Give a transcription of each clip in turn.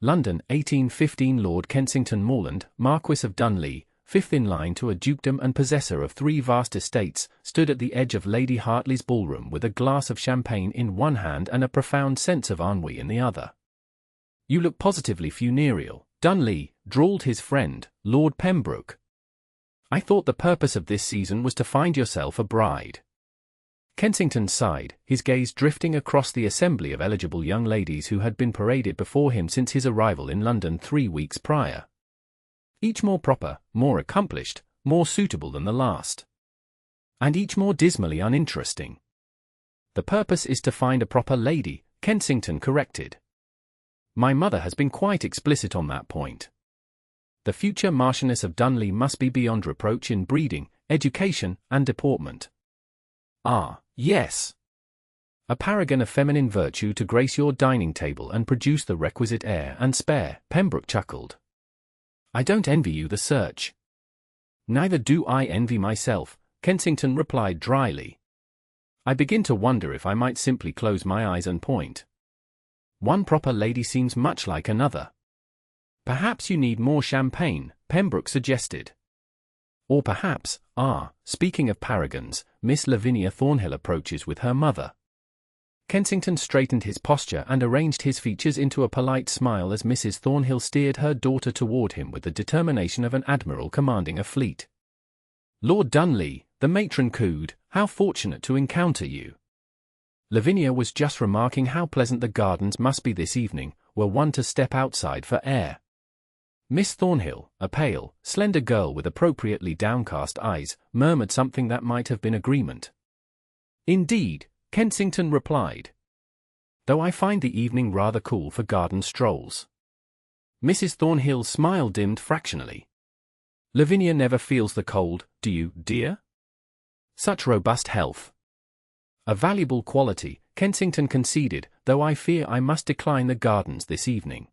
London, 1815. Lord Kensington Moreland, Marquis of Dunley, fifth in line to a dukedom and possessor of 3 vast estates, stood at the edge of Lady Hartley's ballroom with a glass of champagne in one hand and a profound sense of ennui in the other. "You look positively funereal, Dunley," drawled his friend, Lord Pembroke. "I thought the purpose of this season was to find yourself a bride." Kensington sighed, his gaze drifting across the assembly of eligible young ladies who had been paraded before him since his arrival in London 3 weeks prior. Each more proper, more accomplished, more suitable than the last. And each more dismally uninteresting. "The purpose is to find a proper lady," Kensington corrected. "My mother has been quite explicit on that point. The future Marchioness of Dunley must be beyond reproach in breeding, education, and deportment." "Ah, yes. A paragon of feminine virtue to grace your dining table and produce the requisite air and spare," Pembroke chuckled. "I don't envy you the search." "Neither do I envy myself," Kensington replied dryly. "I begin to wonder if I might simply close my eyes and point. One proper lady seems much like another." "Perhaps you need more champagne," Pembroke suggested. "Or perhaps, speaking of paragons, Miss Lavinia Thornhill approaches with her mother." Kensington straightened his posture and arranged his features into a polite smile as Mrs. Thornhill steered her daughter toward him with the determination of an admiral commanding a fleet. "Lord Dunley," the matron cooed, "how fortunate to encounter you." Lavinia was just remarking how pleasant the gardens must be this evening, were one to step outside for air. Miss Thornhill, a pale, slender girl with appropriately downcast eyes, murmured something that might have been agreement. "Indeed," Kensington replied. "Though I find the evening rather cool for garden strolls." Mrs. Thornhill's smile dimmed fractionally. "Lavinia never feels the cold, do you, dear? Such robust health." "A valuable quality," Kensington conceded, "though I fear I must decline the gardens this evening.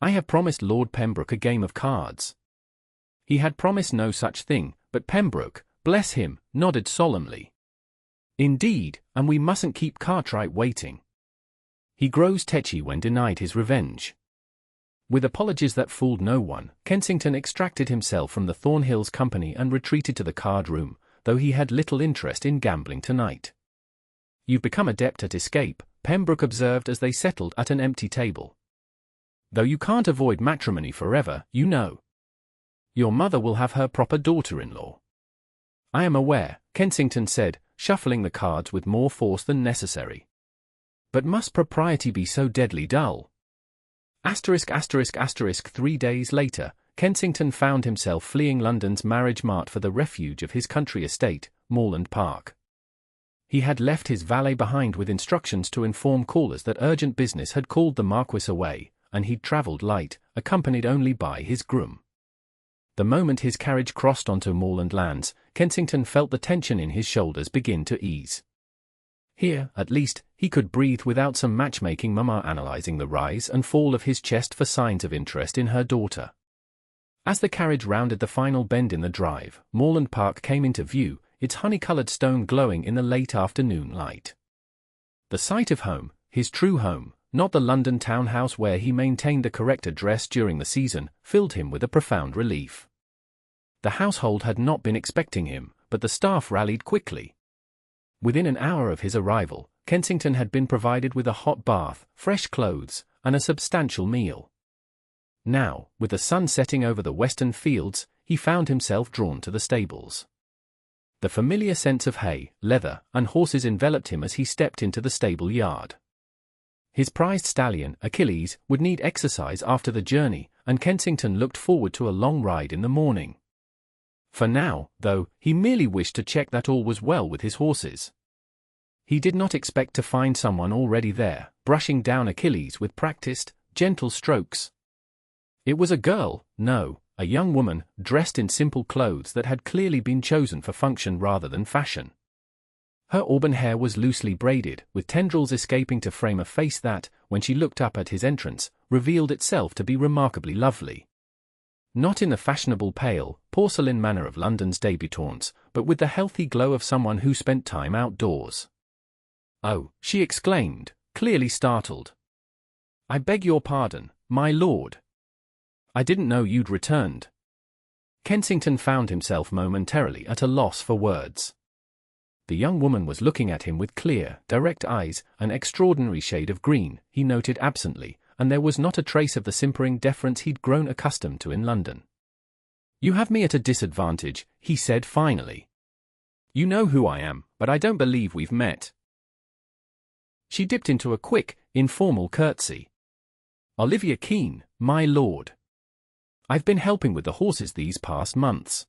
I have promised Lord Pembroke a game of cards." He had promised no such thing, but Pembroke, bless him, nodded solemnly. "Indeed, and we mustn't keep Cartwright waiting. He grows tetchy when denied his revenge." With apologies that fooled no one, Kensington extracted himself from the Thornhills' company and retreated to the card room, though he had little interest in gambling tonight. "You've become adept at escape," Pembroke observed as they settled at an empty table. "Though you can't avoid matrimony forever, you know. Your mother will have her proper daughter-in-law." "I am aware," Kensington said, shuffling the cards with more force than necessary. "But must propriety be so deadly dull?" *****. 3 days later, Kensington found himself fleeing London's marriage mart for the refuge of his country estate, Moreland Park. He had left his valet behind with instructions to inform callers that urgent business had called the Marquis away, and he'd travelled light, accompanied only by his groom. The moment his carriage crossed onto Moreland lands, Kensington felt the tension in his shoulders begin to ease. Here, at least, he could breathe without some matchmaking mama analysing the rise and fall of his chest for signs of interest in her daughter. As the carriage rounded the final bend in the drive, Moreland Park came into view, its honey-coloured stone glowing in the late afternoon light. The sight of home, his true home, not the London townhouse where he maintained the correct address during the season, filled him with a profound relief. The household had not been expecting him, but the staff rallied quickly. Within an hour of his arrival, Kensington had been provided with a hot bath, fresh clothes, and a substantial meal. Now, with the sun setting over the western fields, he found himself drawn to the stables. The familiar sense of hay, leather, and horses enveloped him as he stepped into the stable yard. His prized stallion, Achilles, would need exercise after the journey, and Kensington looked forward to a long ride in the morning. For now, though, he merely wished to check that all was well with his horses. He did not expect to find someone already there, brushing down Achilles with practiced, gentle strokes. It was a girl, no, a young woman, dressed in simple clothes that had clearly been chosen for function rather than fashion. Her auburn hair was loosely braided, with tendrils escaping to frame a face that, when she looked up at his entrance, revealed itself to be remarkably lovely. Not in the fashionable pale, porcelain manner of London's débutantes, but with the healthy glow of someone who spent time outdoors. "Oh," she exclaimed, clearly startled. "I beg your pardon, my lord. I didn't know you'd returned. Kensington found himself momentarily at a loss for words. The young woman was looking at him with clear, direct eyes, an extraordinary shade of green, he noted absently, and there was not a trace of the simpering deference he'd grown accustomed to in London. "You have me at a disadvantage," he said finally. "You know who I am, but I don't believe we've met." She dipped into a quick, informal curtsy. "Olivia Keene, my lord. I've been helping with the horses these past months."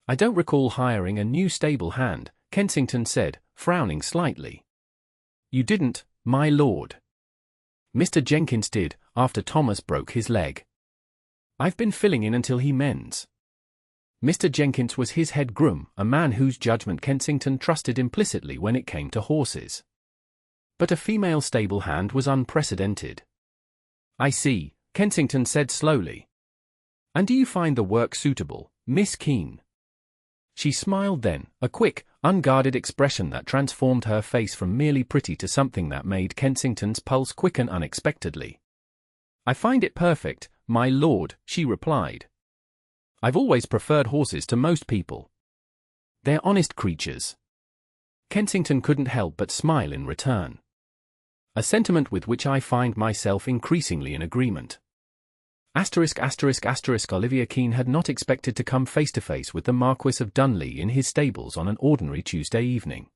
"I don't recall hiring a new stable hand," Kensington said, frowning slightly. "You didn't, my lord. Mr. Jenkins did, after Thomas broke his leg. I've been filling in until he mends." Mr. Jenkins was his head groom, a man whose judgment Kensington trusted implicitly when it came to horses. But a female stable hand was unprecedented. "I see," Kensington said slowly. "And do you find the work suitable, Miss Keene?" She smiled then, a quick, unguarded expression that transformed her face from merely pretty to something that made Kensington's pulse quicken unexpectedly. "I find it perfect, my lord," she replied. "I've always preferred horses to most people. They're honest creatures." Kensington couldn't help but smile in return. "A sentiment with which I find myself increasingly in agreement." Olivia Keene had not expected to come face to face with the Marquis of Dunley in his stables on an ordinary Tuesday evening.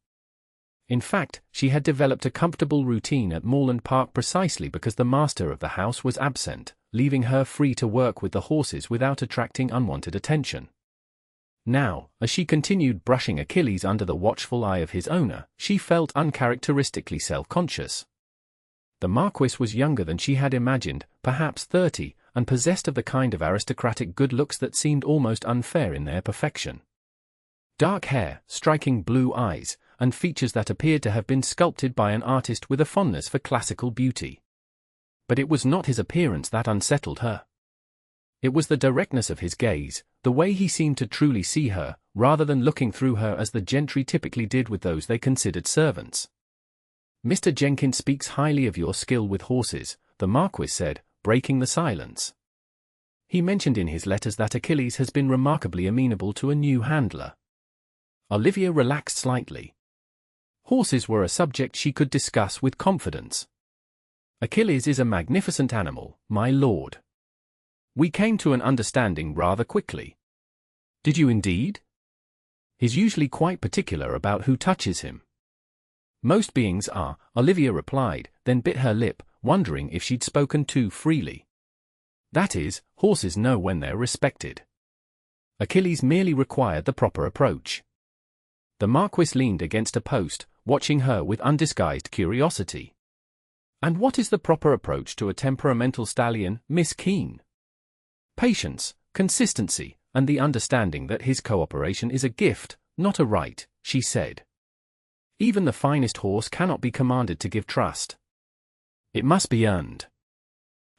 In fact, she had developed a comfortable routine at Moreland Park precisely because the master of the house was absent, leaving her free to work with the horses without attracting unwanted attention. Now, as she continued brushing Achilles under the watchful eye of his owner, she felt uncharacteristically self-conscious. The Marquis was younger than she had imagined, perhaps 30, and possessed of the kind of aristocratic good looks that seemed almost unfair in their perfection. Dark hair, striking blue eyes, and features that appeared to have been sculpted by an artist with a fondness for classical beauty. But it was not his appearance that unsettled her. It was the directness of his gaze, the way he seemed to truly see her, rather than looking through her as the gentry typically did with those they considered servants. "Mr. Jenkins speaks highly of your skill with horses," the Marquis said, breaking the silence. "He mentioned in his letters that Achilles has been remarkably amenable to a new handler." Olivia relaxed slightly. Horses were a subject she could discuss with confidence. "Achilles is a magnificent animal, my lord. We came to an understanding rather quickly." "Did you indeed?" "He's usually quite particular about who touches him." "Most beings are," Olivia replied, then bit her lip, wondering if she'd spoken too freely. "That is, horses know when they're respected. Achilles merely required the proper approach." The Marquis leaned against a post, watching her with undisguised curiosity. "And what is the proper approach to a temperamental stallion, Miss Keene?" "Patience, consistency, and the understanding that his cooperation is a gift, not a right," she said. "Even the finest horse cannot be commanded to give trust. It must be earned."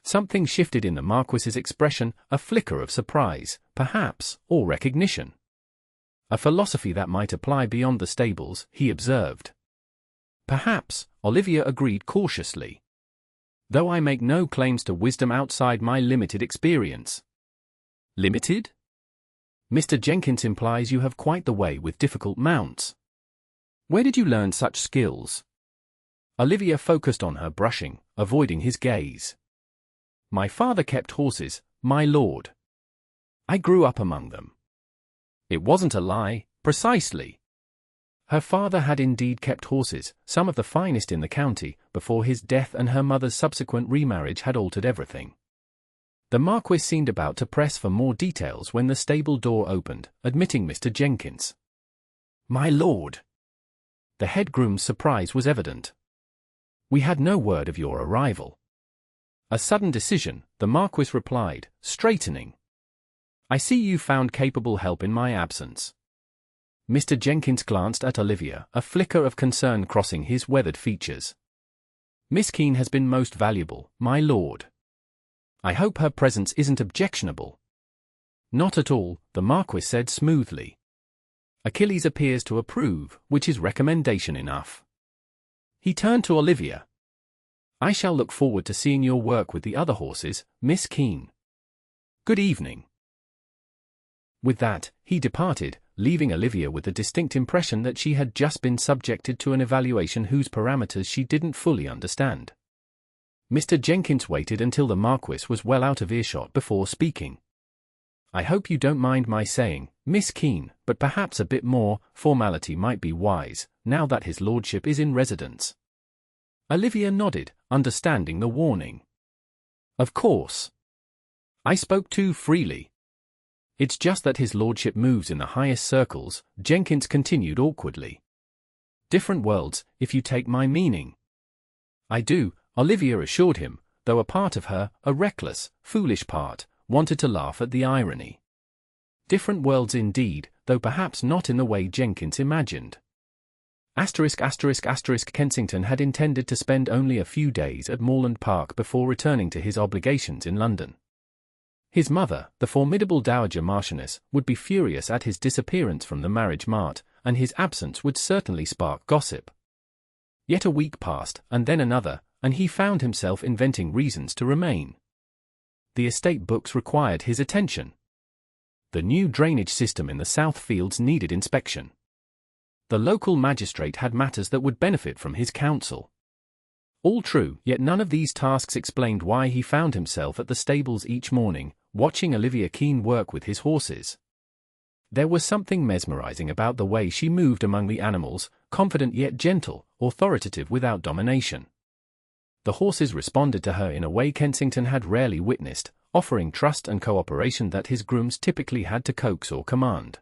Something shifted in the Marquis's expression, a flicker of surprise, perhaps, or recognition. "A philosophy that might apply beyond the stables," he observed. "Perhaps," Olivia agreed cautiously. "Though I make no claims to wisdom outside my limited experience." "Limited?" "Mr. Jenkins implies you have quite the way with difficult mounts. Where did you learn such skills?" Olivia focused on her brushing, avoiding his gaze. "My father kept horses, my lord. I grew up among them." It wasn't a lie, precisely. Her father had indeed kept horses, some of the finest in the county, before his death, and her mother's subsequent remarriage had altered everything. The Marquis seemed about to press for more details when the stable door opened, admitting Mr. Jenkins. "My lord." The head groom's surprise was evident. "We had no word of your arrival." "A sudden decision," the Marquis replied, straightening. "I see you found capable help in my absence." Mr. Jenkins glanced at Olivia, a flicker of concern crossing his weathered features. "Miss Keene has been most valuable, my lord. I hope her presence isn't objectionable." "Not at all," the Marquis said smoothly. "Achilles appears to approve, which is recommendation enough." He turned to Olivia. I shall look forward to seeing your work with the other horses, Miss Keene. Good evening." With that, he departed, leaving Olivia with the distinct impression that she had just been subjected to an evaluation whose parameters she didn't fully understand. Mr. Jenkins waited until the Marquis was well out of earshot before speaking. "I hope you don't mind my saying, Miss Keene, but perhaps a bit more formality might be wise, now that his lordship is in residence." Olivia nodded, understanding the warning. "Of course. I spoke too freely. It's just that his lordship moves in the highest circles," Jenkins continued awkwardly. "Different worlds, if you take my meaning." "I do," Olivia assured him, though a part of her, a reckless, foolish part, wanted to laugh at the irony. Different worlds indeed, though perhaps not in the way Jenkins imagined. Kensington had intended to spend only a few days at Moreland Park before returning to his obligations in London. His mother, the formidable Dowager Marchioness, would be furious at his disappearance from the marriage mart, and his absence would certainly spark gossip. Yet a week passed, and then another, and he found himself inventing reasons to remain. The estate books required his attention. The new drainage system in the South Fields needed inspection. The local magistrate had matters that would benefit from his counsel. All true, yet none of these tasks explained why he found himself at the stables each morning, watching Olivia Keene work with his horses. There was something mesmerizing about the way she moved among the animals, confident yet gentle, authoritative without domination. The horses responded to her in a way Kensington had rarely witnessed, offering trust and cooperation that his grooms typically had to coax or command.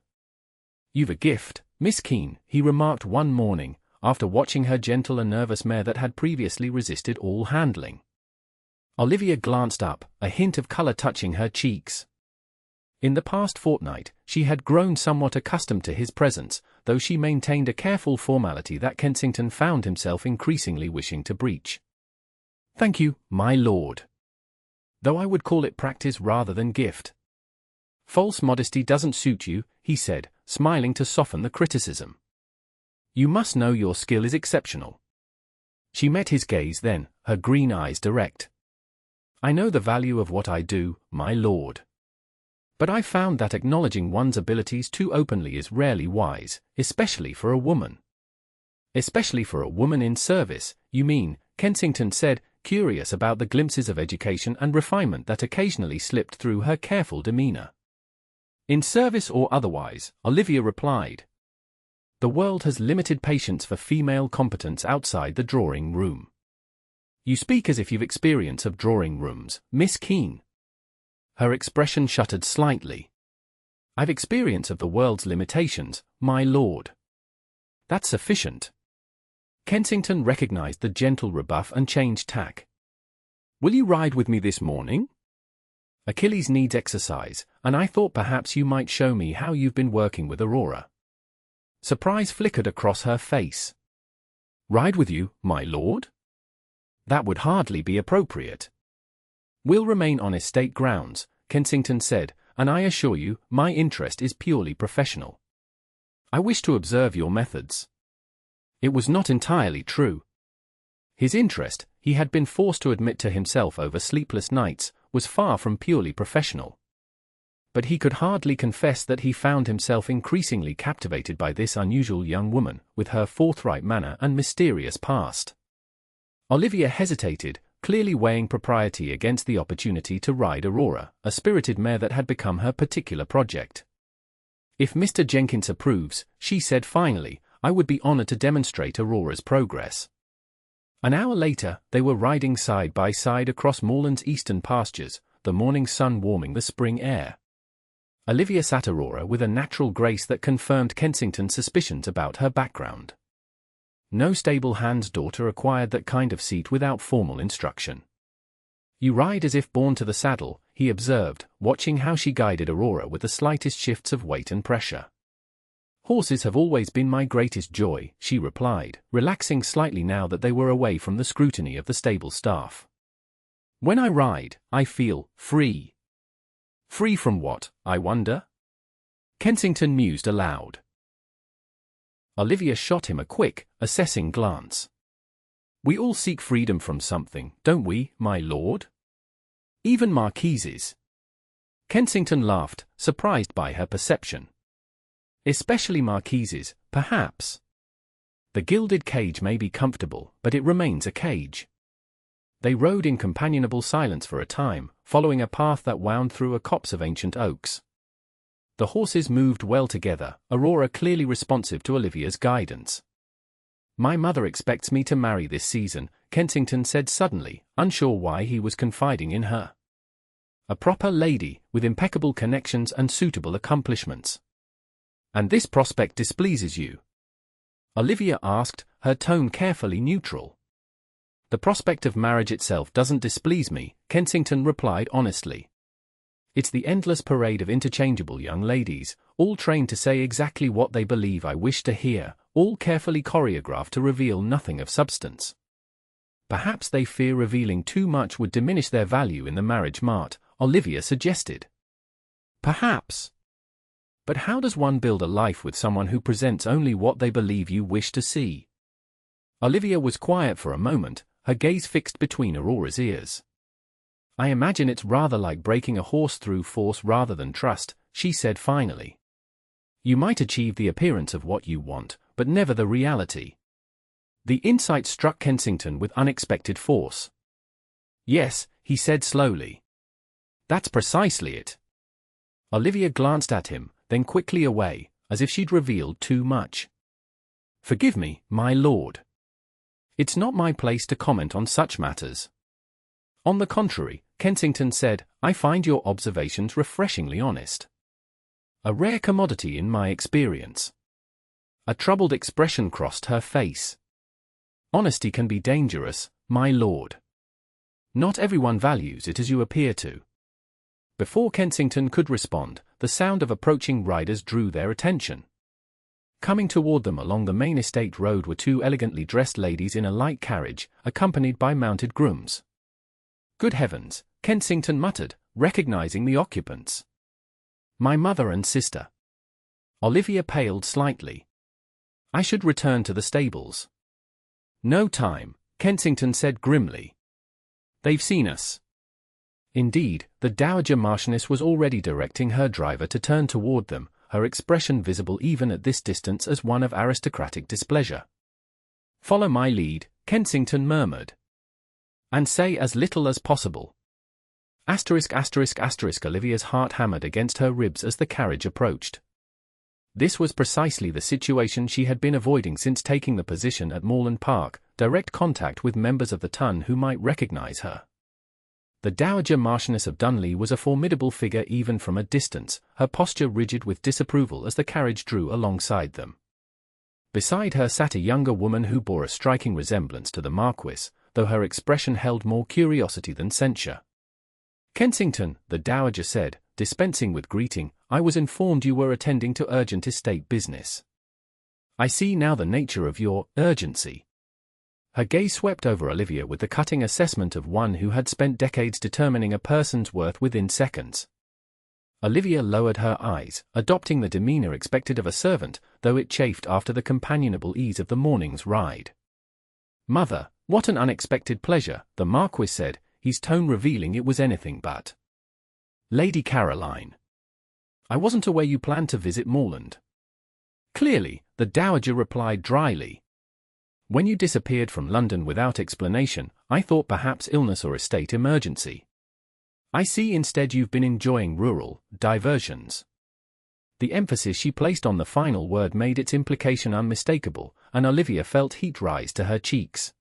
"You've a gift, Miss Keene," he remarked one morning, after watching her gentle and nervous mare that had previously resisted all handling. Olivia glanced up, a hint of color touching her cheeks. In the past fortnight, she had grown somewhat accustomed to his presence, though she maintained a careful formality that Kensington found himself increasingly wishing to breach. "Thank you, my lord. Though I would call it practice rather than gift." "False modesty doesn't suit you," he said, smiling to soften the criticism. "You must know your skill is exceptional." She met his gaze then, her green eyes direct. "I know the value of what I do, my lord. But I've found that acknowledging one's abilities too openly is rarely wise, especially for a woman." "Especially for a woman in service, you mean," Kensington said, curious about the glimpses of education and refinement that occasionally slipped through her careful demeanor. "In service or otherwise," Olivia replied. "The world has limited patience for female competence outside the drawing room." "You speak as if you've experience of drawing rooms, Miss Keene." Her expression shuttered slightly. "I've experience of the world's limitations, my lord." "That's sufficient." Kensington recognized the gentle rebuff and changed tack. "Will you ride with me this morning? Achilles needs exercise, and I thought perhaps you might show me how you've been working with Aurora." Surprise flickered across her face. "Ride with you, my lord? That would hardly be appropriate." "We'll remain on estate grounds," Kensington said, "and I assure you, my interest is purely professional. I wish to observe your methods." It was not entirely true. His interest, he had been forced to admit to himself over sleepless nights, was far from purely professional. But he could hardly confess that he found himself increasingly captivated by this unusual young woman, with her forthright manner and mysterious past. Olivia hesitated, clearly weighing propriety against the opportunity to ride Aurora, a spirited mare that had become her particular project. "If Mr. Jenkins approves," she said finally, "I would be honored to demonstrate Aurora's progress." An hour later, they were riding side by side across Moreland's eastern pastures, the morning sun warming the spring air. Olivia sat Aurora with a natural grace that confirmed Kensington's suspicions about her background. No stable hand's daughter acquired that kind of seat without formal instruction. "You ride as if born to the saddle," he observed, watching how she guided Aurora with the slightest shifts of weight and pressure. "Horses have always been my greatest joy," she replied, relaxing slightly now that they were away from the scrutiny of the stable staff. "When I ride, I feel free." "Free from what, I wonder?" Kensington mused aloud. Olivia shot him a quick, assessing glance. We all seek freedom from something, don't we, my lord? Even marquises. Kensington laughed, surprised by her perception. Especially marquises, perhaps. The gilded cage may be comfortable, but it remains a cage. They rode in companionable silence for a time, following a path that wound through a copse of ancient oaks. The horses moved well together, Aurora clearly responsive to Olivia's guidance. My mother expects me to marry this season, Kensington said suddenly, unsure why he was confiding in her. A proper lady, with impeccable connections and suitable accomplishments. And this prospect displeases you? Olivia asked, her tone carefully neutral. The prospect of marriage itself doesn't displease me, Kensington replied honestly. It's the endless parade of interchangeable young ladies, all trained to say exactly what they believe I wish to hear, all carefully choreographed to reveal nothing of substance. Perhaps they fear revealing too much would diminish their value in the marriage mart, Olivia suggested. Perhaps. But how does one build a life with someone who presents only what they believe you wish to see? Olivia was quiet for a moment, her gaze fixed between Aurora's ears. I imagine it's rather like breaking a horse through force rather than trust, she said finally. You might achieve the appearance of what you want, but never the reality. The insight struck Kensington with unexpected force. Yes, he said slowly. That's precisely it. Olivia glanced at him, then quickly away, as if she'd revealed too much. Forgive me, my lord. It's not my place to comment on such matters. On the contrary, Kensington said, I find your observations refreshingly honest. A rare commodity in my experience. A troubled expression crossed her face. Honesty can be dangerous, my lord. Not everyone values it as you appear to. Before Kensington could respond, the sound of approaching riders drew their attention. Coming toward them along the main estate road were two elegantly dressed ladies in a light carriage, accompanied by mounted grooms. Good heavens, Kensington muttered, recognizing the occupants. My mother and sister. Olivia paled slightly. I should return to the stables. No time, Kensington said grimly. They've seen us. Indeed, the Dowager Marchioness was already directing her driver to turn toward them, her expression visible even at this distance as one of aristocratic displeasure. Follow my lead, Kensington murmured. And say as little as possible. Olivia's heart hammered against her ribs as the carriage approached. This was precisely the situation she had been avoiding since taking the position at Moreland Park, direct contact with members of the ton who might recognize her. The Dowager Marchioness of Dunley was a formidable figure even from a distance, her posture rigid with disapproval as the carriage drew alongside them. Beside her sat a younger woman who bore a striking resemblance to the Marquis, though her expression held more curiosity than censure. Kensington, the Dowager said, dispensing with greeting, I was informed you were attending to urgent estate business. I see now the nature of your urgency. Her gaze swept over Olivia with the cutting assessment of one who had spent decades determining a person's worth within seconds. Olivia lowered her eyes, adopting the demeanor expected of a servant, though it chafed after the companionable ease of the morning's ride. Mother, what an unexpected pleasure, the Marquis said, his tone revealing it was anything but. Lady Caroline. I wasn't aware you planned to visit Moreland. Clearly, the Dowager replied dryly. When you disappeared from London without explanation, I thought perhaps illness or estate emergency. I see instead you've been enjoying rural diversions. The emphasis she placed on the final word made its implication unmistakable, and Olivia felt heat rise to her cheeks.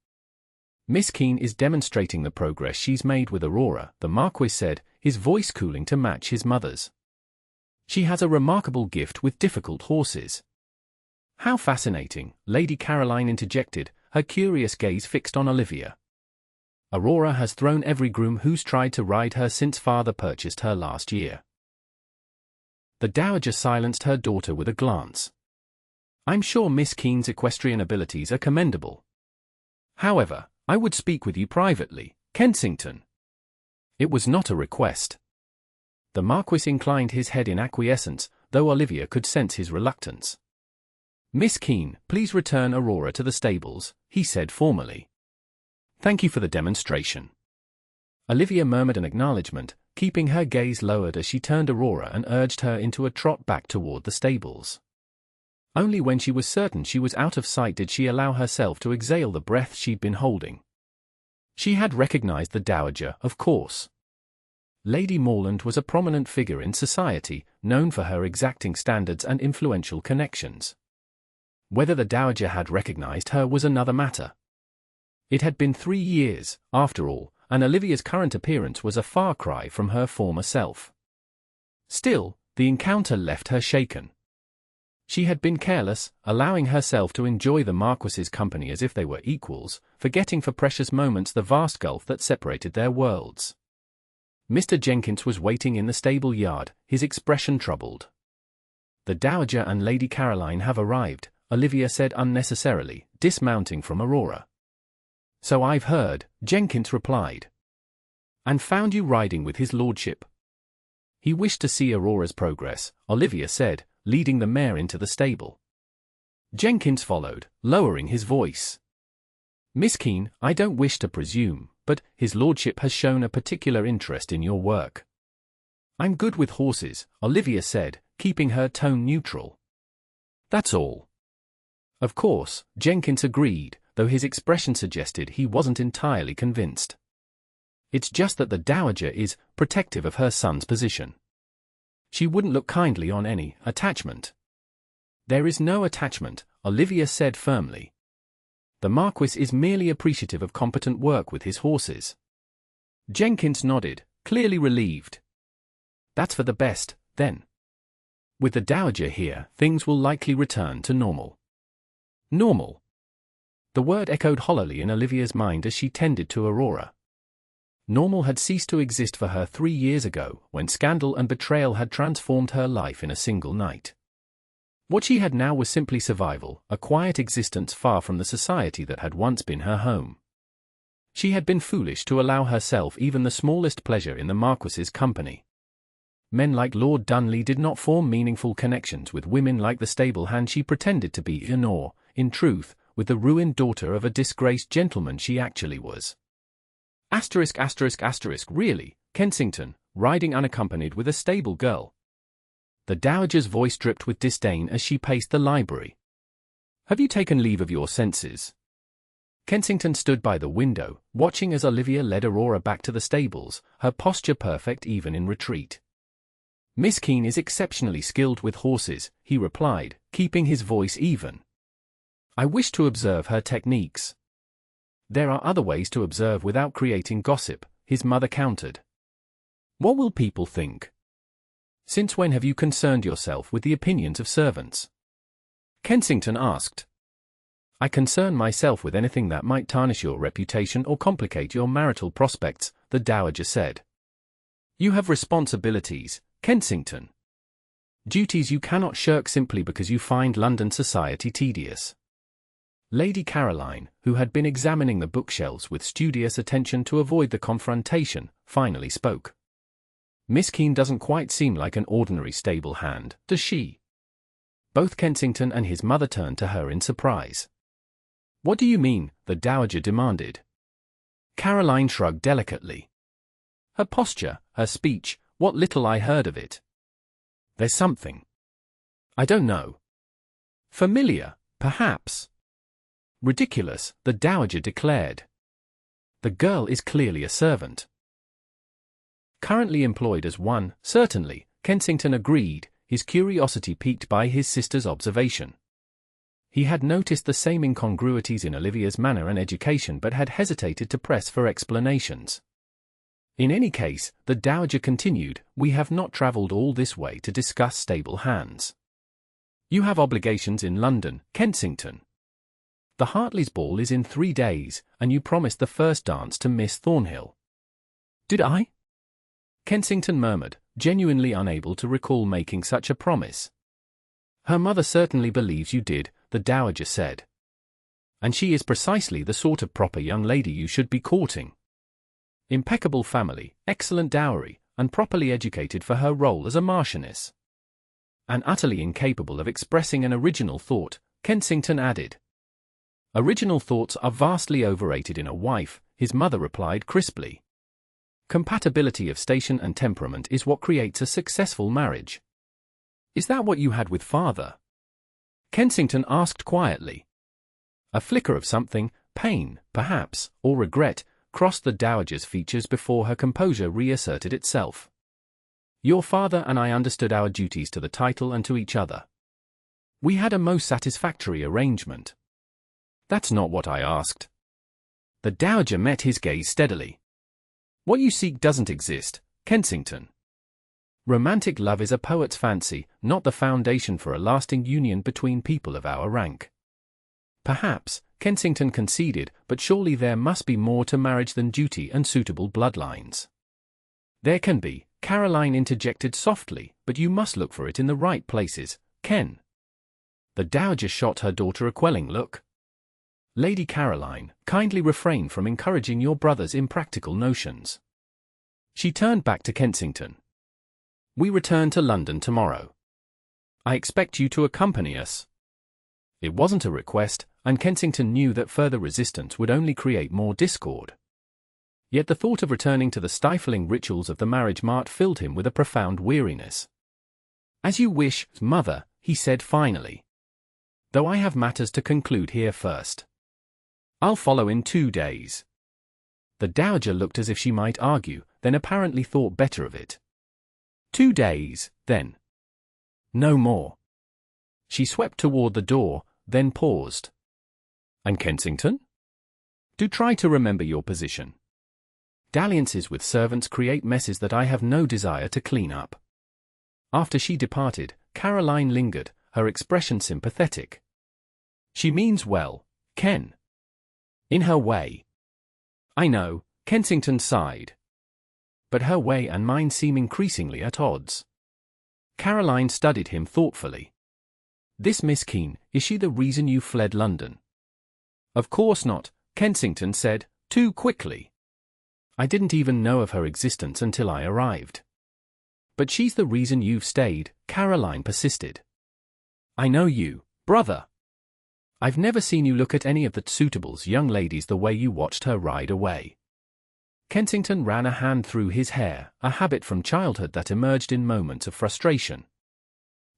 Miss Keene is demonstrating the progress she's made with Aurora, the Marquis said, his voice cooling to match his mother's. She has a remarkable gift with difficult horses. How fascinating, Lady Caroline interjected, her curious gaze fixed on Olivia. Aurora has thrown every groom who's tried to ride her since father purchased her last year. The Dowager silenced her daughter with a glance. I'm sure Miss Keene's equestrian abilities are commendable. However, I would speak with you privately, Kensington. It was not a request. The Marquis inclined his head in acquiescence, though Olivia could sense his reluctance. Miss Keene, please return Aurora to the stables, he said formally. Thank you for the demonstration. Olivia murmured an acknowledgement, keeping her gaze lowered as she turned Aurora and urged her into a trot back toward the stables. Only when she was certain she was out of sight did she allow herself to exhale the breath she'd been holding. She had recognized the dowager, of course. Lady Moreland was a prominent figure in society, known for her exacting standards and influential connections. Whether the dowager had recognized her was another matter. It had been 3 years, after all, and Olivia's current appearance was a far cry from her former self. Still, the encounter left her shaken. She had been careless, allowing herself to enjoy the Marquis's company as if they were equals, forgetting for precious moments the vast gulf that separated their worlds. Mr. Jenkins was waiting in the stable yard, his expression troubled. "The Dowager and Lady Caroline have arrived," Olivia said unnecessarily, dismounting from Aurora. "So I've heard," Jenkins replied. "And found you riding with his lordship." He wished to see Aurora's progress, Olivia said, leading the mare into the stable. Jenkins followed, lowering his voice. "Miss Keene, I don't wish to presume, but his lordship has shown a particular interest in your work." "I'm good with horses," Olivia said, keeping her tone neutral. "That's all." Of course, Jenkins agreed, though his expression suggested he wasn't entirely convinced. "It's just that the dowager is protective of her son's position. She wouldn't look kindly on any attachment." "There is no attachment," Olivia said firmly. "The Marquis is merely appreciative of competent work with his horses." Jenkins nodded, clearly relieved. "That's for the best, then. With the dowager here, things will likely return to normal." Normal. The word echoed hollowly in Olivia's mind as she tended to Aurora. Normal had ceased to exist for her 3 years ago, when scandal and betrayal had transformed her life in a single night. What she had now was simply survival, a quiet existence far from the society that had once been her home. She had been foolish to allow herself even the smallest pleasure in the Marquis's company. Men like Lord Dunley did not form meaningful connections with women like the stable hand she pretended to be, nor, in truth, with the ruined daughter of a disgraced gentleman she actually was. Really, Kensington, riding unaccompanied with a stable girl. The dowager's voice dripped with disdain as she paced the library. "Have you taken leave of your senses?" Kensington stood by the window, watching as Olivia led Aurora back to the stables, her posture perfect even in retreat. "Miss Keene is exceptionally skilled with horses," he replied, keeping his voice even. "I wish to observe her techniques." "There are other ways to observe without creating gossip," his mother countered. "What will people think?" "Since when have you concerned yourself with the opinions of servants?" Kensington asked. "I concern myself with anything that might tarnish your reputation or complicate your marital prospects," the dowager said. "You have responsibilities, Kensington. Duties you cannot shirk simply because you find London society tedious." Lady Caroline, who had been examining the bookshelves with studious attention to avoid the confrontation, finally spoke. "Miss Keene doesn't quite seem like an ordinary stable hand, does she?" Both Kensington and his mother turned to her in surprise. "What do you mean?" the dowager demanded. Caroline shrugged delicately. "Her posture, her speech, what little I heard of it. There's something. I don't know. Familiar, perhaps." "Ridiculous," the dowager declared. "The girl is clearly a servant." "Currently employed as one, certainly," Kensington agreed, his curiosity piqued by his sister's observation. He had noticed the same incongruities in Olivia's manner and education but had hesitated to press for explanations. "In any case," the dowager continued, "we have not travelled all this way to discuss stable hands. You have obligations in London, Kensington. The Hartleys' ball is in 3 days, and you promised the first dance to Miss Thornhill." "Did I?" Kensington murmured, genuinely unable to recall making such a promise. "Her mother certainly believes you did," the dowager said. "And she is precisely the sort of proper young lady you should be courting. Impeccable family, excellent dowry, and properly educated for her role as a marchioness. And utterly incapable of expressing an original thought," Kensington added. "Original thoughts are vastly overrated in a wife," his mother replied crisply. Compatibility of station and temperament is what creates a successful marriage. Is that what you had with father? Kensington asked quietly. A flicker of something, pain, perhaps, or regret, crossed the dowager's features before her composure reasserted itself. Your father and I understood our duties to the title and to each other. We had a most satisfactory arrangement. That's not what I asked. The dowager met his gaze steadily. What you seek doesn't exist, Kensington. Romantic love is a poet's fancy, not the foundation for a lasting union between people of our rank. Perhaps, Kensington conceded, but surely there must be more to marriage than duty and suitable bloodlines. There can be, Caroline interjected softly, but you must look for it in the right places, Ken. The dowager shot her daughter a quelling look. Lady Caroline, kindly refrain from encouraging your brother's impractical notions. She turned back to Kensington. We return to London tomorrow. I expect you to accompany us. It wasn't a request, and Kensington knew that further resistance would only create more discord. Yet the thought of returning to the stifling rituals of the marriage mart filled him with a profound weariness. As you wish, mother, he said finally. Though I have matters to conclude here first. I'll follow in 2 days. The dowager looked as if she might argue, then apparently thought better of it. 2 days, then. No more. She swept toward the door, then paused. And Kensington? Do try to remember your position. Dalliances with servants create messes that I have no desire to clean up. After she departed, Caroline lingered, her expression sympathetic. She means well, Ken. In her way. I know, Kensington sighed. But her way and mine seem increasingly at odds. Caroline studied him thoughtfully. This Miss Keene, is she the reason you fled London? Of course not, Kensington said, too quickly. I didn't even know of her existence until I arrived. But she's the reason you've stayed, Caroline persisted. I know you, brother. I've never seen you look at any of the suitable's young ladies the way you watched her ride away. Kensington ran a hand through his hair, a habit from childhood that emerged in moments of frustration.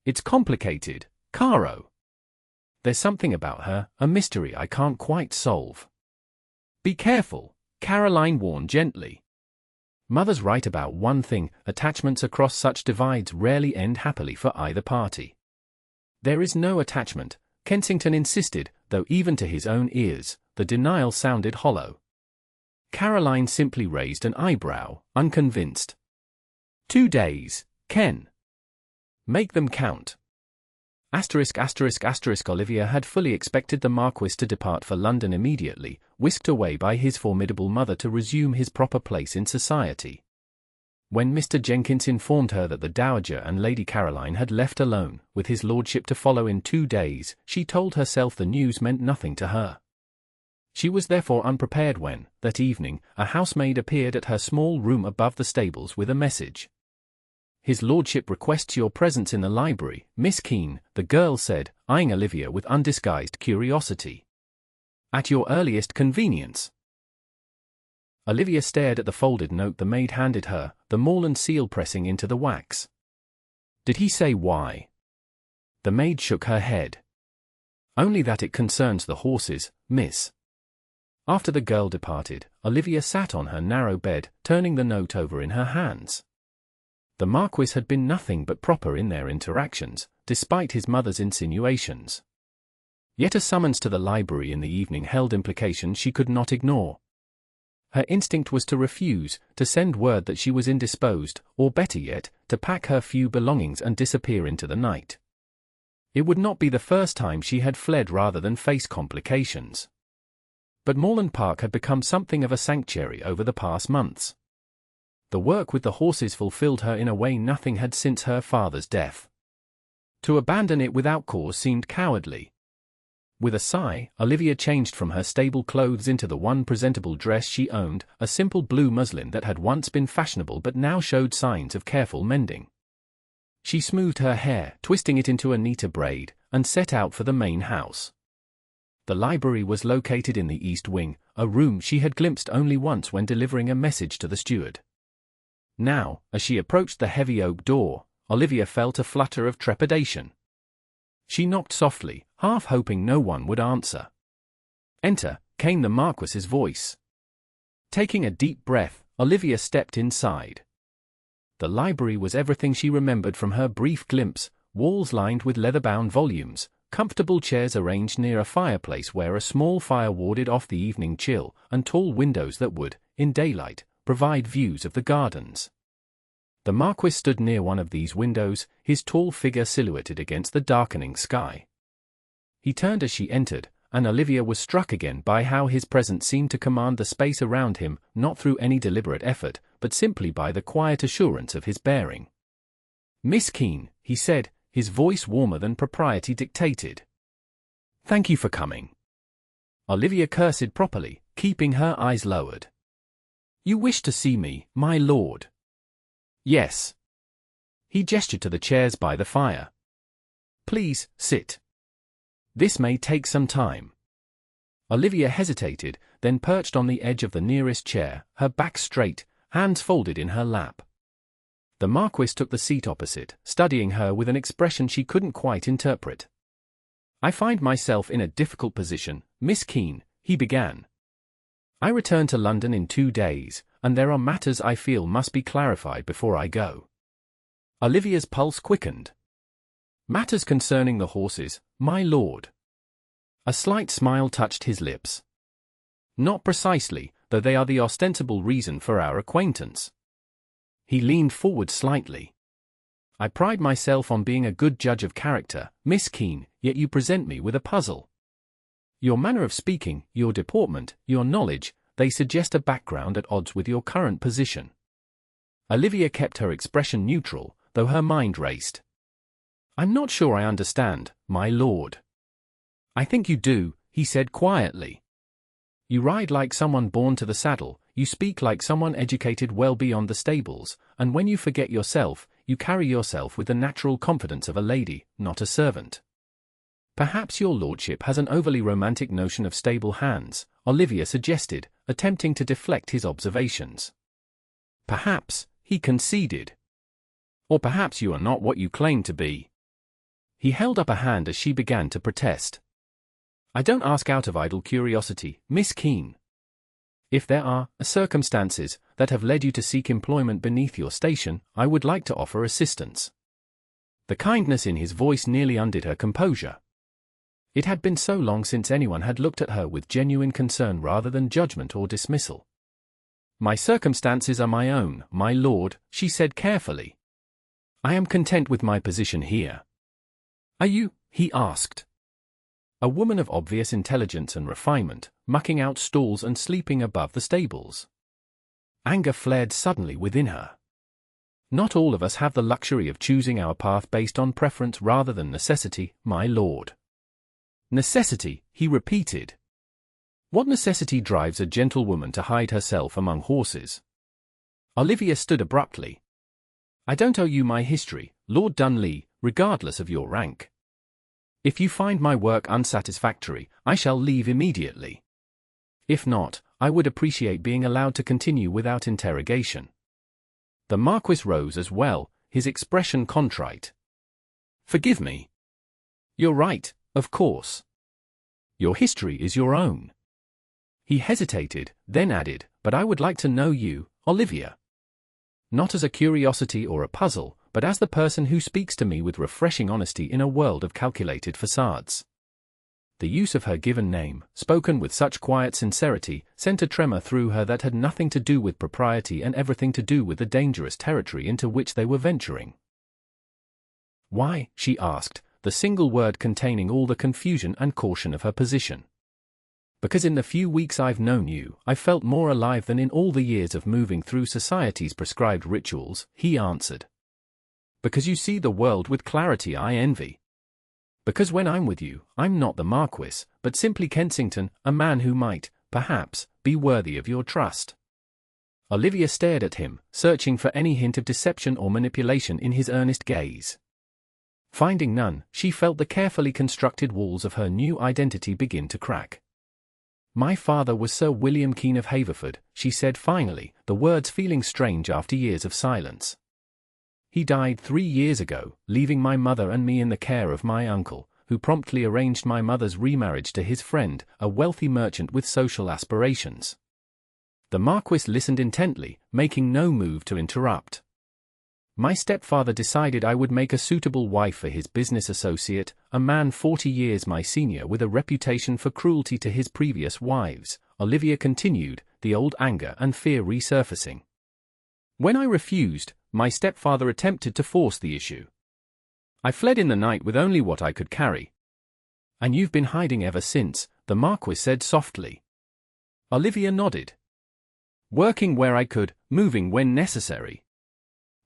It's complicated, Caro. There's something about her, a mystery I can't quite solve. Be careful, Caroline warned gently. Mother's right about one thing, attachments across such divides rarely end happily for either party. There is no attachment, Kensington insisted, though even to his own ears, the denial sounded hollow. Caroline simply raised an eyebrow, unconvinced. 2 days, Ken. Make them count. Olivia had fully expected the Marquis to depart for London immediately, whisked away by his formidable mother to resume his proper place in society. When Mr. Jenkins informed her that the Dowager and Lady Caroline had left alone, with his lordship to follow in 2 days, she told herself the news meant nothing to her. She was therefore unprepared when, that evening, a housemaid appeared at her small room above the stables with a message. His lordship requests your presence in the library, Miss Keene, the girl said, eyeing Olivia with undisguised curiosity. At your earliest convenience. Olivia stared at the folded note the maid handed her, the Moreland seal pressing into the wax. Did he say why? The maid shook her head. Only that it concerns the horses, miss. After the girl departed, Olivia sat on her narrow bed, turning the note over in her hands. The Marquis had been nothing but proper in their interactions, despite his mother's insinuations. Yet a summons to the library in the evening held implications she could not ignore. Her instinct was to refuse, to send word that she was indisposed, or better yet, to pack her few belongings and disappear into the night. It would not be the first time she had fled rather than face complications. But Moreland Park had become something of a sanctuary over the past months. The work with the horses fulfilled her in a way nothing had since her father's death. To abandon it without cause seemed cowardly. With a sigh, Olivia changed from her stable clothes into the one presentable dress she owned, a simple blue muslin that had once been fashionable but now showed signs of careful mending. She smoothed her hair, twisting it into a neater braid, and set out for the main house. The library was located in the east wing, a room she had glimpsed only once when delivering a message to the steward. Now, as she approached the heavy oak door, Olivia felt a flutter of trepidation. She knocked softly, half hoping no one would answer. "Enter," came the Marquis's voice. Taking a deep breath, Olivia stepped inside. The library was everything she remembered from her brief glimpse: walls lined with leather-bound volumes, comfortable chairs arranged near a fireplace where a small fire warded off the evening chill, and tall windows that would, in daylight, provide views of the gardens. The Marquis stood near one of these windows, his tall figure silhouetted against the darkening sky. He turned as she entered, and Olivia was struck again by how his presence seemed to command the space around him, not through any deliberate effort, but simply by the quiet assurance of his bearing. "Miss Keene," he said, his voice warmer than propriety dictated. "Thank you for coming." Olivia cursed properly, keeping her eyes lowered. "You wish to see me, my lord?" "Yes." He gestured to the chairs by the fire. "Please, sit. This may take some time." Olivia hesitated, then perched on the edge of the nearest chair, her back straight, hands folded in her lap. The Marquis took the seat opposite, studying her with an expression she couldn't quite interpret. "I find myself in a difficult position, Miss Keene," he began. "I return to London in 2 days, and there are matters I feel must be clarified before I go." Olivia's pulse quickened. "Matters concerning the horses, my lord?" A slight smile touched his lips. "Not precisely, though they are the ostensible reason for our acquaintance." He leaned forward slightly. "I pride myself on being a good judge of character, Miss Keene, yet you present me with a puzzle. Your manner of speaking, your deportment, your knowledge, they suggest a background at odds with your current position." Olivia kept her expression neutral, though her mind raced. "I'm not sure I understand, my lord." "I think you do," he said quietly. "You ride like someone born to the saddle, you speak like someone educated well beyond the stables, and when you forget yourself, you carry yourself with the natural confidence of a lady, not a servant." "Perhaps your lordship has an overly romantic notion of stable hands," Olivia suggested, attempting to deflect his observations. "Perhaps," he conceded. "Or perhaps you are not what you claim to be." He held up a hand as she began to protest. "I don't ask out of idle curiosity, Miss Keene. If there are circumstances that have led you to seek employment beneath your station, I would like to offer assistance." The kindness in his voice nearly undid her composure. It had been so long since anyone had looked at her with genuine concern rather than judgment or dismissal. "My circumstances are my own, my lord," she said carefully. "I am content with my position here." "Are you?" he asked. A woman of obvious intelligence and refinement, mucking out stalls and sleeping above the stables. Anger flared suddenly within her. "Not all of us have the luxury of choosing our path based on preference rather than necessity, my lord." "Necessity," he repeated. "What necessity drives a gentlewoman to hide herself among horses?" Olivia stood abruptly. "I don't owe you my history, Lord Dunley, regardless of your rank. If you find my work unsatisfactory, I shall leave immediately. If not, I would appreciate being allowed to continue without interrogation." The Marquis rose as well, his expression contrite. "Forgive me. You're right, of course. Your history is your own." He hesitated, then added, "But I would like to know you, Olivia. Not as a curiosity or a puzzle, but as the person who speaks to me with refreshing honesty in a world of calculated facades." The use of her given name, spoken with such quiet sincerity, sent a tremor through her that had nothing to do with propriety and everything to do with the dangerous territory into which they were venturing. "Why?" she asked, the single word containing all the confusion and caution of her position. "Because in the few weeks I've known you, I've felt more alive than in all the years of moving through society's prescribed rituals," he answered. "Because you see the world with clarity I envy. Because when I'm with you, I'm not the Marquis, but simply Kensington, a man who might, perhaps, be worthy of your trust." Olivia stared at him, searching for any hint of deception or manipulation in his earnest gaze. Finding none, she felt the carefully constructed walls of her new identity begin to crack. My father was Sir William Keene of Haverford, she said finally, the words feeling strange after years of silence. He died 3 years ago, leaving my mother and me in the care of my uncle, who promptly arranged my mother's remarriage to his friend, a wealthy merchant with social aspirations. The Marquis listened intently, making no move to interrupt. My stepfather decided I would make a suitable wife for his business associate, a man 40 years my senior with a reputation for cruelty to his previous wives, Olivia continued, the old anger and fear resurfacing. When I refused, my stepfather attempted to force the issue. I fled in the night with only what I could carry. And you've been hiding ever since, the Marquis said softly. Olivia nodded. Working where I could, moving when necessary.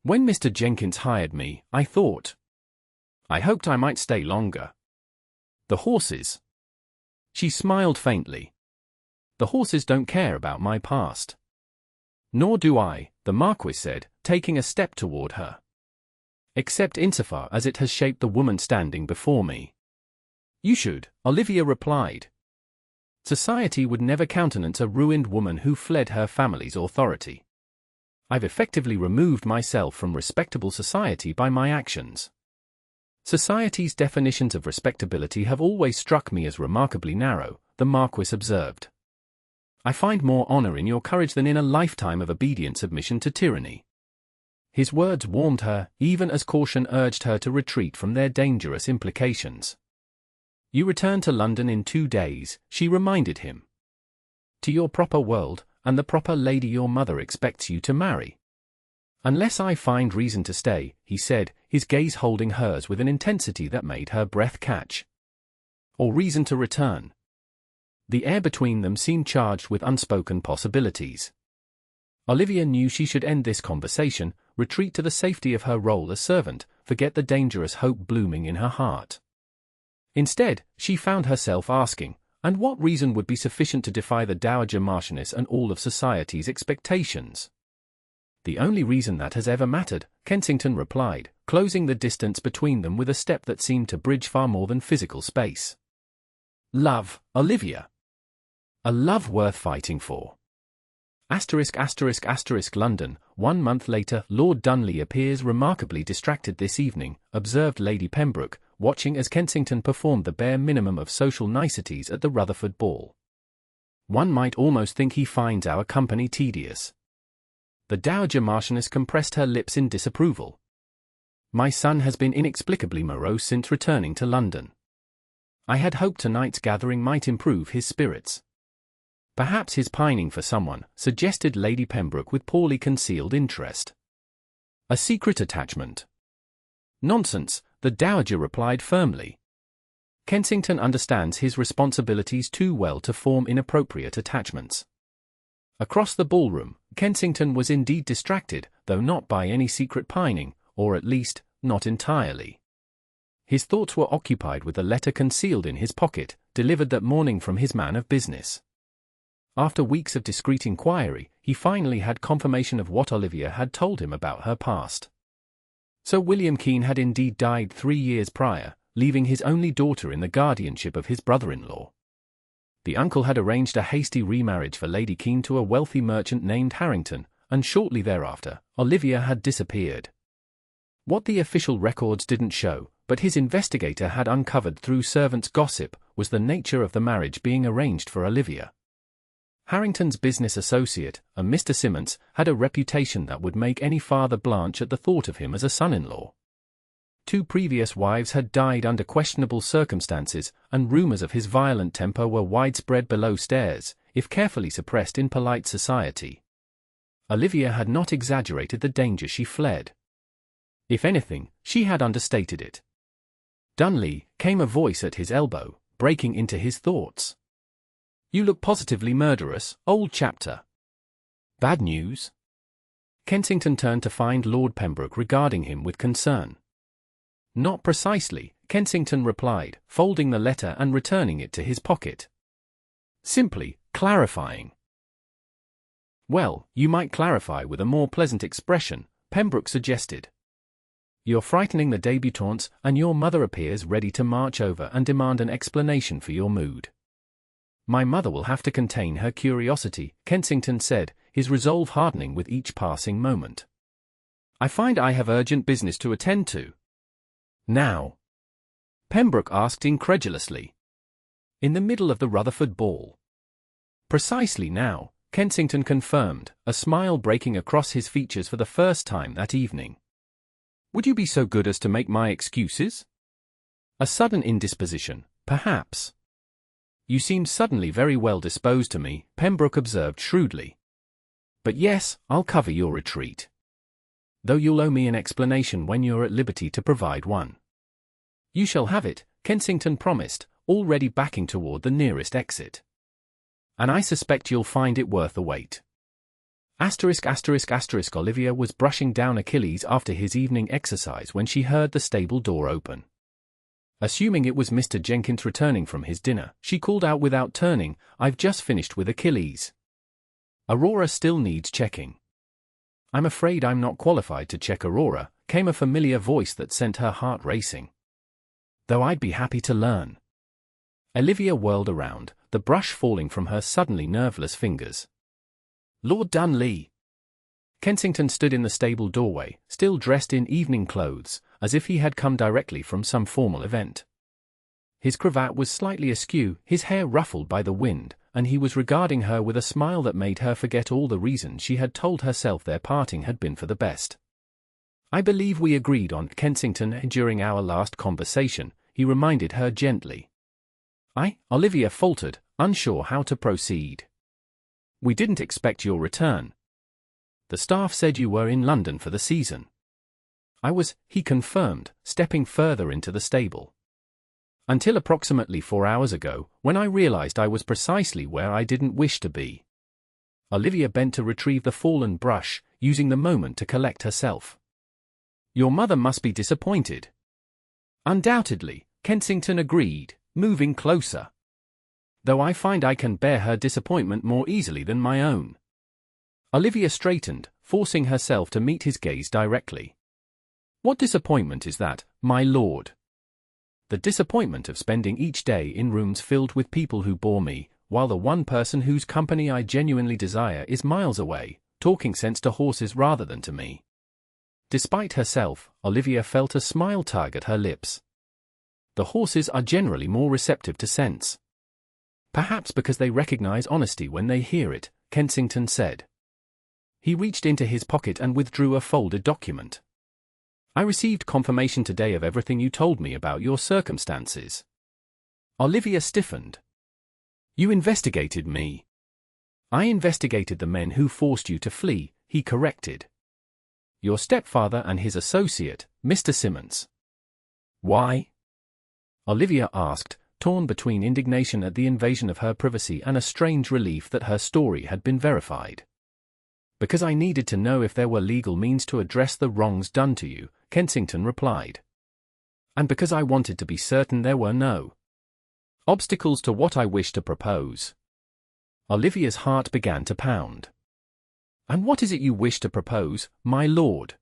When Mr. Jenkins hired me, I thought. I hoped I might stay longer. The horses. She smiled faintly. The horses don't care about my past. Nor do I, the Marquis said, taking a step toward her. Except insofar as it has shaped the woman standing before me. You should, Olivia replied. Society would never countenance a ruined woman who fled her family's authority. I've effectively removed myself from respectable society by my actions. Society's definitions of respectability have always struck me as remarkably narrow, the Marquis observed. I find more honor in your courage than in a lifetime of obedient submission to tyranny. His words warmed her, even as caution urged her to retreat from their dangerous implications. You return to London in 2 days, she reminded him. To your proper world, and the proper lady your mother expects you to marry. Unless I find reason to stay, he said, his gaze holding hers with an intensity that made her breath catch. Or reason to return. The air between them seemed charged with unspoken possibilities. Olivia knew she should end this conversation, retreat to the safety of her role as servant, forget the dangerous hope blooming in her heart. Instead, she found herself asking, and what reason would be sufficient to defy the Dowager Marchioness and all of society's expectations? The only reason that has ever mattered, Kensington replied, closing the distance between them with a step that seemed to bridge far more than physical space. Love, Olivia. A love worth fighting for. London, 1 month later. Lord Dunley appears remarkably distracted this evening, observed Lady Pembroke, watching as Kensington performed the bare minimum of social niceties at the Rutherford ball. One might almost think he finds our company tedious. The Dowager Marchioness compressed her lips in disapproval. My son has been inexplicably morose since returning to London. I had hoped tonight's gathering might improve his spirits. Perhaps his pining for someone, suggested Lady Pembroke with poorly concealed interest. A secret attachment. Nonsense, the Dowager replied firmly. Kensington understands his responsibilities too well to form inappropriate attachments. Across the ballroom, Kensington was indeed distracted, though not by any secret pining, or at least, not entirely. His thoughts were occupied with the letter concealed in his pocket, delivered that morning from his man of business. After weeks of discreet inquiry, he finally had confirmation of what Olivia had told him about her past. Sir William Keene had indeed died 3 years prior, leaving his only daughter in the guardianship of his brother-in-law. The uncle had arranged a hasty remarriage for Lady Keene to a wealthy merchant named Harrington, and shortly thereafter, Olivia had disappeared. What the official records didn't show, but his investigator had uncovered through servants' gossip, was the nature of the marriage being arranged for Olivia. Harrington's business associate, a Mr. Simmons, had a reputation that would make any father blanch at the thought of him as a son-in-law. 2 previous wives had died under questionable circumstances, and rumors of his violent temper were widespread below stairs, if carefully suppressed in polite society. Olivia had not exaggerated the danger she fled. If anything, she had understated it. Dunley, came a voice at his elbow, breaking into his thoughts. You look positively murderous, old chapter. Bad news? Kensington turned to find Lord Pembroke regarding him with concern. Not precisely, Kensington replied, folding the letter and returning it to his pocket. Simply, clarifying. Well, you might clarify with a more pleasant expression, Pembroke suggested. You're frightening the débutantes, and your mother appears ready to march over and demand an explanation for your mood. My mother will have to contain her curiosity, Kensington said, his resolve hardening with each passing moment. I find I have urgent business to attend to. Now? Pembroke asked incredulously. In the middle of the Rutherford ball. Precisely now, Kensington confirmed, a smile breaking across his features for the first time that evening. Would you be so good as to make my excuses? A sudden indisposition, perhaps. You seemed suddenly very well disposed to me, Pembroke observed shrewdly. But yes, I'll cover your retreat. Though you'll owe me an explanation when you're at liberty to provide one. You shall have it, Kensington promised, already backing toward the nearest exit. And I suspect you'll find it worth the wait. ******* Olivia was brushing down Achilles after his evening exercise when she heard the stable door open. Assuming it was Mr. Jenkins returning from his dinner, she called out without turning, "I've just finished with Achilles. Aurora still needs checking." "I'm afraid I'm not qualified to check Aurora," came a familiar voice that sent her heart racing. "Though I'd be happy to learn." Olivia whirled around, the brush falling from her suddenly nerveless fingers. "Lord Dunley!" Kensington stood in the stable doorway, still dressed in evening clothes, as if he had come directly from some formal event. His cravat was slightly askew, his hair ruffled by the wind, and he was regarding her with a smile that made her forget all the reasons she had told herself their parting had been for the best. "I believe we agreed on Kensington during our last conversation," he reminded her gently. Olivia faltered, unsure how to proceed. "We didn't expect your return. The staff said you were in London for the season." "I was," he confirmed, stepping further into the stable. "Until approximately 4 hours ago, when I realized I was precisely where I didn't wish to be." Olivia bent to retrieve the fallen brush, using the moment to collect herself. "Your mother must be disappointed." "Undoubtedly," Kensington agreed, moving closer. "Though I find I can bear her disappointment more easily than my own." Olivia straightened, forcing herself to meet his gaze directly. "What disappointment is that, my lord?" "The disappointment of spending each day in rooms filled with people who bore me, while the one person whose company I genuinely desire is miles away, talking sense to horses rather than to me." Despite herself, Olivia felt a smile tug at her lips. The horses are generally more receptive to sense. "Perhaps because they recognize honesty when they hear it," Kensington said. He reached into his pocket and withdrew a folded document. "I received confirmation today of everything you told me about your circumstances." Olivia stiffened. "You investigated me." "I investigated the men who forced you to flee," he corrected. "Your stepfather and his associate, Mr. Simmons." "Why?" Olivia asked, torn between indignation at the invasion of her privacy and a strange relief that her story had been verified. "Because I needed to know if there were legal means to address the wrongs done to you," Kensington replied. "And because I wanted to be certain there were no obstacles to what I wished to propose." Olivia's heart began to pound. "And what is it you wish to propose, my lord?"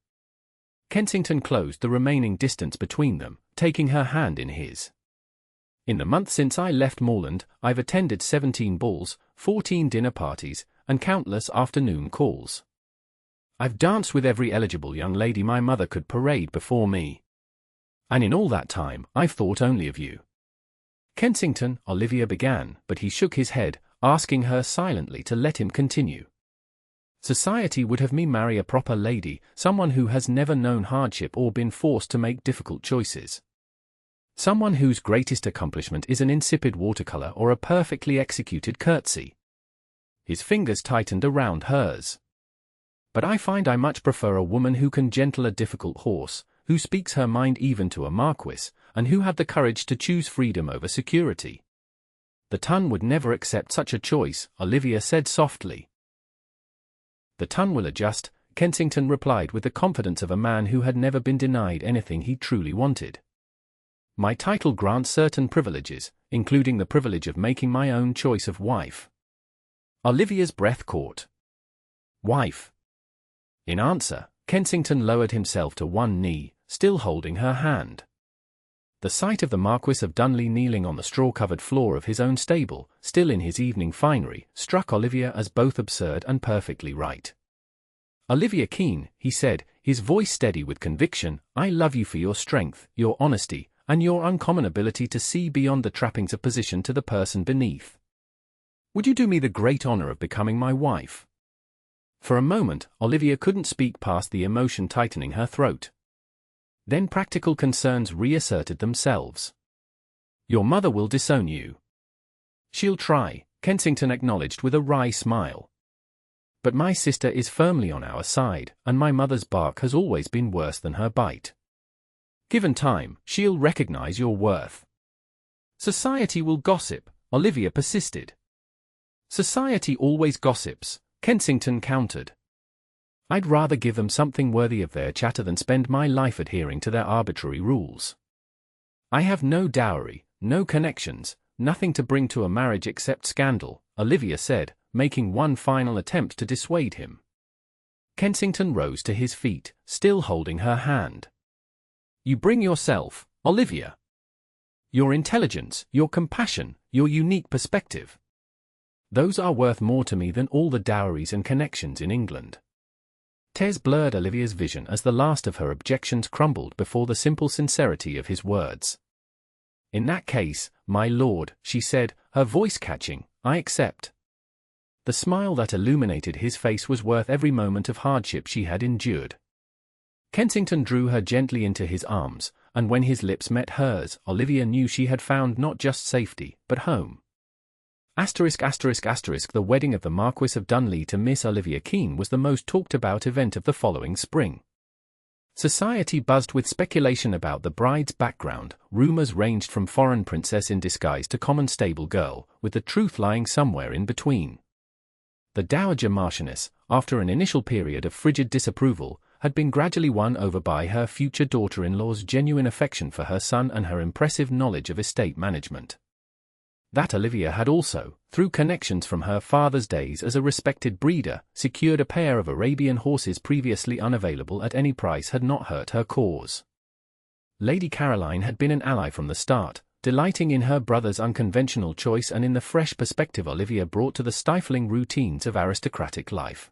Kensington closed the remaining distance between them, taking her hand in his. "In the month since I left Moreland, I've attended 17 balls, 14 dinner parties, and countless afternoon calls. I've danced with every eligible young lady my mother could parade before me. And in all that time, I've thought only of you." "Kensington," Olivia began, but he shook his head, asking her silently to let him continue. "Society would have me marry a proper lady, someone who has never known hardship or been forced to make difficult choices. Someone whose greatest accomplishment is an insipid watercolor or a perfectly executed curtsy." His fingers tightened around hers. "But I find I much prefer a woman who can gentle a difficult horse, who speaks her mind even to a marquis, and who had the courage to choose freedom over security." "The ton would never accept such a choice," Olivia said softly. "The ton will adjust," Kensington replied with the confidence of a man who had never been denied anything he truly wanted. "My title grants certain privileges, including the privilege of making my own choice of wife." Olivia's breath caught. "Wife?" In answer, Kensington lowered himself to one knee, still holding her hand. The sight of the Marquis of Dunley kneeling on the straw-covered floor of his own stable, still in his evening finery, struck Olivia as both absurd and perfectly right. "Olivia Keene," he said, his voice steady with conviction, "I love you for your strength, your honesty, and your uncommon ability to see beyond the trappings of position to the person beneath. Would you do me the great honor of becoming my wife?" For a moment, Olivia couldn't speak past the emotion tightening her throat. Then practical concerns reasserted themselves. "Your mother will disown you." "She'll try," Kensington acknowledged with a wry smile. "But my sister is firmly on our side, and my mother's bark has always been worse than her bite. Given time, she'll recognize your worth." "Society will gossip," Olivia persisted. "Society always gossips," Kensington countered. "I'd rather give them something worthy of their chatter than spend my life adhering to their arbitrary rules. I have no dowry, no connections, nothing to bring to a marriage except scandal," Olivia said, making one final attempt to dissuade him. Kensington rose to his feet, still holding her hand. "You bring yourself, Olivia. Your intelligence, your compassion, your unique perspective. Those are worth more to me than all the dowries and connections in England." Tears blurred Olivia's vision as the last of her objections crumbled before the simple sincerity of his words. "In that case, my lord," she said, her voice catching, "I accept." The smile that illuminated his face was worth every moment of hardship she had endured. Kensington drew her gently into his arms, and when his lips met hers, Olivia knew she had found not just safety, but home. The wedding of the Marquis of Dunley to Miss Olivia Keene was the most talked-about event of the following spring. Society buzzed with speculation about the bride's background. Rumors ranged from foreign princess in disguise to common stable girl, with the truth lying somewhere in between. The Dowager Marchioness, after an initial period of frigid disapproval, had been gradually won over by her future daughter-in-law's genuine affection for her son and her impressive knowledge of estate management. That Olivia had also, through connections from her father's days as a respected breeder, secured a pair of Arabian horses previously unavailable at any price had not hurt her cause. Lady Caroline had been an ally from the start, delighting in her brother's unconventional choice and in the fresh perspective Olivia brought to the stifling routines of aristocratic life.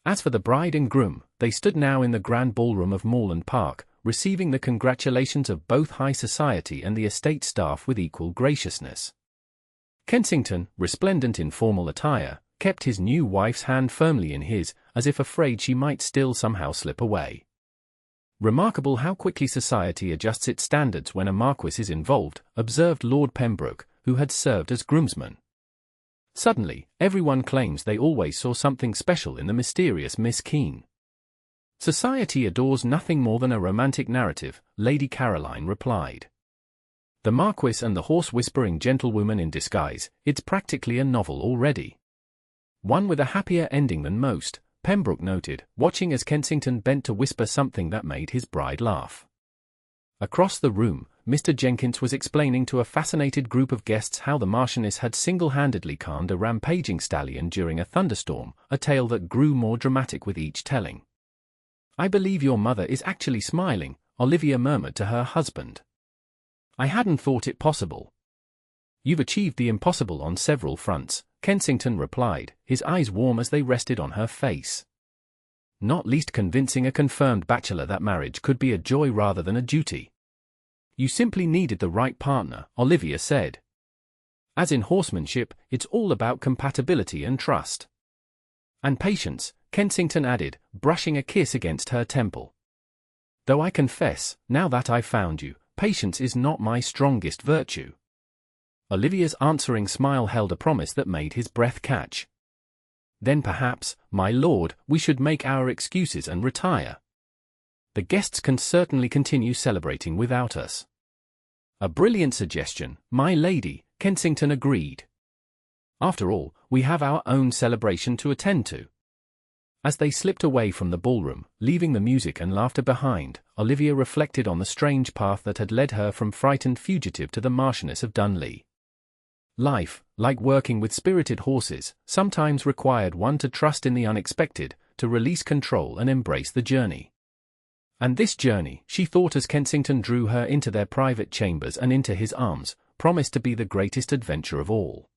As for the bride and groom, they stood now in the grand ballroom of Moreland Park, receiving the congratulations of both high society and the estate staff with equal graciousness. Kensington, resplendent in formal attire, kept his new wife's hand firmly in his, as if afraid she might still somehow slip away. "Remarkable how quickly society adjusts its standards when a marquis is involved," observed Lord Pembroke, who had served as groomsman. "Suddenly, everyone claims they always saw something special in the mysterious Miss Keene." "Society adores nothing more than a romantic narrative," Lady Caroline replied. "The Marquis and the horse-whispering gentlewoman in disguise, it's practically a novel already." "One with a happier ending than most," Pembroke noted, watching as Kensington bent to whisper something that made his bride laugh. Across the room, Mr. Jenkins was explaining to a fascinated group of guests how the Marchioness had single-handedly calmed a rampaging stallion during a thunderstorm, a tale that grew more dramatic with each telling. "I believe your mother is actually smiling," Olivia murmured to her husband. "I hadn't thought it possible." "You've achieved the impossible on several fronts," Kensington replied, his eyes warm as they rested on her face. "Not least convincing a confirmed bachelor that marriage could be a joy rather than a duty." "You simply needed the right partner," Olivia said. "As in horsemanship, it's all about compatibility and trust." "And patience," Kensington added, brushing a kiss against her temple. "Though I confess, now that I've found you, patience is not my strongest virtue." Olivia's answering smile held a promise that made his breath catch. "Then perhaps, my lord, we should make our excuses and retire. The guests can certainly continue celebrating without us." "A brilliant suggestion, my lady," Kensington agreed. "After all, we have our own celebration to attend to." As they slipped away from the ballroom, leaving the music and laughter behind, Olivia reflected on the strange path that had led her from frightened fugitive to the Marchioness of Dunley. Life, like working with spirited horses, sometimes required one to trust in the unexpected, to release control and embrace the journey. And this journey, she thought as Kensington drew her into their private chambers and into his arms, promised to be the greatest adventure of all.